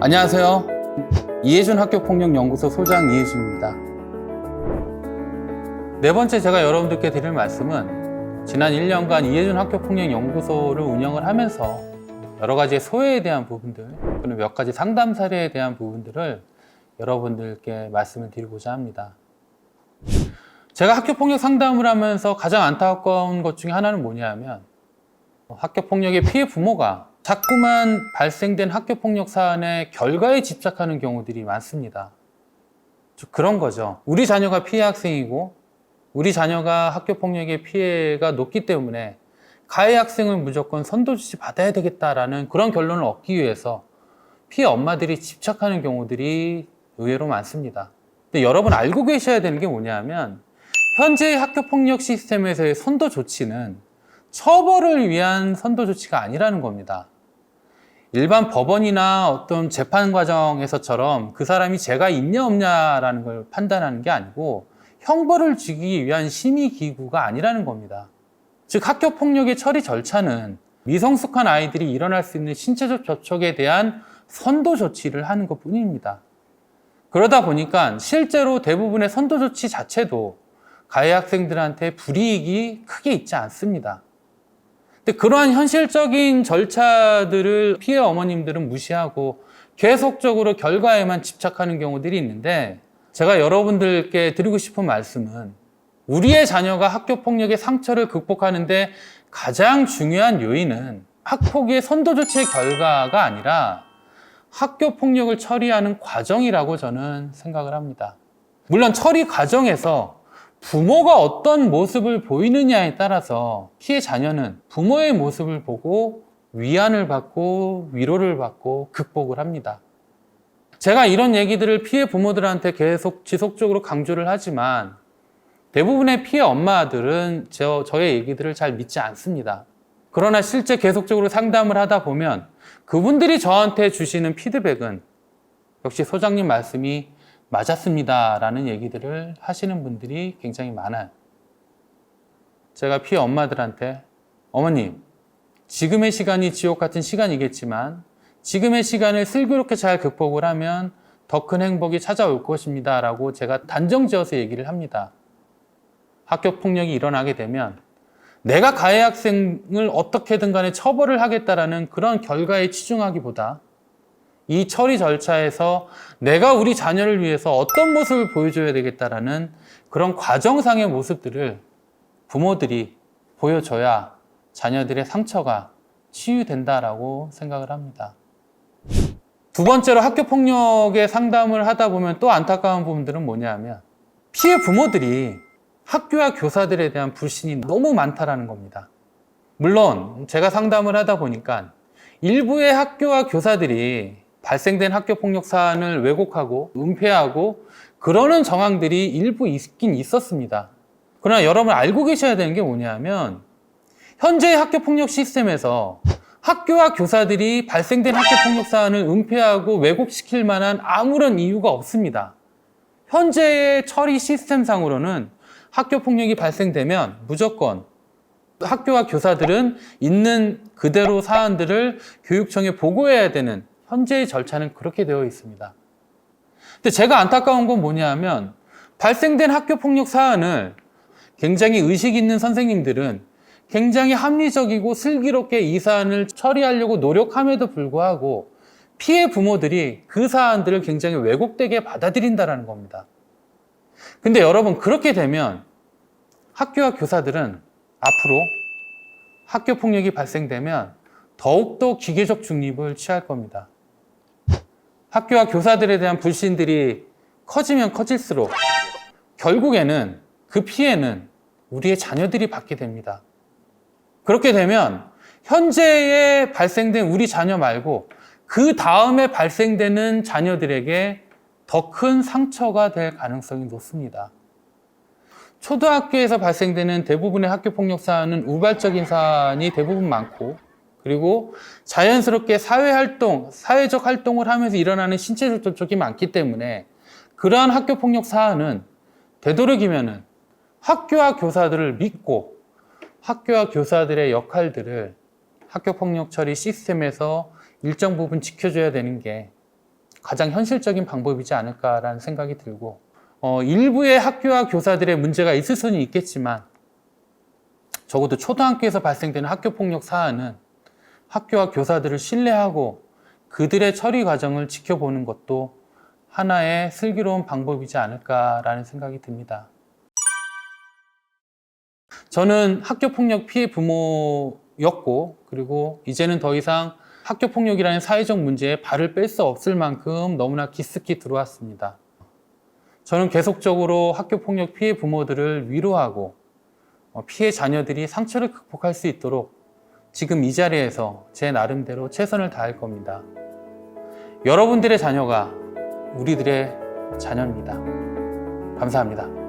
안녕하세요. 이해준 학교폭력연구소 소장 이해준입니다. 네 번째 제가 여러분들께 드릴 말씀은 지난 1년간 이해준 학교폭력연구소를 운영을 하면서 여러 가지 소외에 대한 부분들, 그리고 몇 가지 상담 사례에 대한 부분들을 여러분들께 말씀을 드리고자 합니다. 제가 학교폭력 상담을 하면서 가장 안타까운 것 중에 하나는 뭐냐면 학교폭력의 피해 부모가 자꾸만 발생된 학교폭력 사안의 결과에 집착하는 경우들이 많습니다. 그런 거죠. 우리 자녀가 피해 학생이고 우리 자녀가 학교폭력의 피해가 높기 때문에 가해 학생을 무조건 선도조치 받아야 되겠다라는 그런 결론을 얻기 위해서 피해 엄마들이 집착하는 경우들이 의외로 많습니다. 근데 여러분 알고 계셔야 되는 게 뭐냐면 현재의 학교폭력 시스템에서의 선도조치는 처벌을 위한 선도조치가 아니라는 겁니다. 일반 법원이나 어떤 재판 과정에서처럼 그 사람이 죄가 있냐 없냐라는 걸 판단하는 게 아니고 형벌을 주기 위한 심의기구가 아니라는 겁니다. 즉 학교폭력의 처리 절차는 미성숙한 아이들이 일어날 수 있는 신체적 접촉에 대한 선도조치를 하는 것 뿐입니다. 그러다 보니까 실제로 대부분의 선도조치 자체도 가해 학생들한테 불이익이 크게 있지 않습니다. 근데 그러한 현실적인 절차들을 피해 어머님들은 무시하고 계속적으로 결과에만 집착하는 경우들이 있는데 제가 여러분들께 드리고 싶은 말씀은 우리의 자녀가 학교폭력의 상처를 극복하는데 가장 중요한 요인은 학폭의 선도조치의 결과가 아니라 학교폭력을 처리하는 과정이라고 저는 생각을 합니다. 물론 처리 과정에서 부모가 어떤 모습을 보이느냐에 따라서 피해 자녀는 부모의 모습을 보고 위안을 받고 위로를 받고 극복을 합니다. 제가 이런 얘기들을 피해 부모들한테 계속 지속적으로 강조를 하지만 대부분의 피해 엄마들은 저의 얘기들을 잘 믿지 않습니다. 그러나 실제 계속적으로 상담을 하다 보면 그분들이 저한테 주시는 피드백은 역시 소장님 말씀이 맞았습니다 라는 얘기들을 하시는 분들이 굉장히 많아요. 제가 피해 엄마들한테 어머님, 지금의 시간이 지옥 같은 시간이겠지만 지금의 시간을 슬기롭게 잘 극복을 하면 더 큰 행복이 찾아올 것입니다 라고 제가 단정지어서 얘기를 합니다. 학교폭력이 일어나게 되면 내가 가해 학생을 어떻게든 간에 처벌을 하겠다라는 그런 결과에 치중하기보다 이 처리 절차에서 내가 우리 자녀를 위해서 어떤 모습을 보여줘야 되겠다라는 그런 과정상의 모습들을 부모들이 보여줘야 자녀들의 상처가 치유된다라고 생각을 합니다. 두 번째로 학교폭력의 상담을 하다 보면 또 안타까운 부분들은 뭐냐면 피해 부모들이 학교와 교사들에 대한 불신이 너무 많다라는 겁니다. 물론 제가 상담을 하다 보니까 일부의 학교와 교사들이 발생된 학교폭력 사안을 왜곡하고 은폐하고 그러는 정황들이 일부 있긴 있었습니다. 그러나 여러분 알고 계셔야 되는 게 뭐냐면 현재의 학교폭력 시스템에서 학교와 교사들이 발생된 학교폭력 사안을 은폐하고 왜곡시킬 만한 아무런 이유가 없습니다. 현재의 처리 시스템상으로는 학교폭력이 발생되면 무조건 학교와 교사들은 있는 그대로 사안들을 교육청에 보고해야 되는 현재의 절차는 그렇게 되어 있습니다. 근데 제가 안타까운 건 뭐냐면 발생된 학교폭력 사안을 굉장히 의식 있는 선생님들은 굉장히 합리적이고 슬기롭게 이 사안을 처리하려고 노력함에도 불구하고 피해 부모들이 그 사안들을 굉장히 왜곡되게 받아들인다는 겁니다. 근데 여러분 그렇게 되면 학교와 교사들은 앞으로 학교폭력이 발생되면 더욱더 기계적 중립을 취할 겁니다. 학교와 교사들에 대한 불신들이 커지면 커질수록 결국에는 그 피해는 우리의 자녀들이 받게 됩니다. 그렇게 되면 현재에 발생된 우리 자녀 말고 그 다음에 발생되는 자녀들에게 더 큰 상처가 될 가능성이 높습니다. 초등학교에서 발생되는 대부분의 학교폭력 사안은 우발적인 사안이 대부분 많고 그리고 자연스럽게 사회적 활동을 하면서 일어나는 신체적 접촉이 많기 때문에 그러한 학교폭력 사안은 되도록이면은 학교와 교사들을 믿고 학교와 교사들의 역할들을 학교폭력 처리 시스템에서 일정 부분 지켜줘야 되는 게 가장 현실적인 방법이지 않을까라는 생각이 들고, 일부의 학교와 교사들의 문제가 있을 수는 있겠지만 적어도 초등학교에서 발생되는 학교폭력 사안은 학교와 교사들을 신뢰하고 그들의 처리 과정을 지켜보는 것도 하나의 슬기로운 방법이지 않을까라는 생각이 듭니다. 저는 학교폭력 피해 부모였고, 그리고 이제는 더 이상 학교폭력이라는 사회적 문제에 발을 뺄 수 없을 만큼 너무나 깊숙이 들어왔습니다. 저는 계속적으로 학교폭력 피해 부모들을 위로하고 피해 자녀들이 상처를 극복할 수 있도록 지금 이 자리에서 제 나름대로 최선을 다할 겁니다. 여러분들의 자녀가 우리들의 자녀입니다. 감사합니다.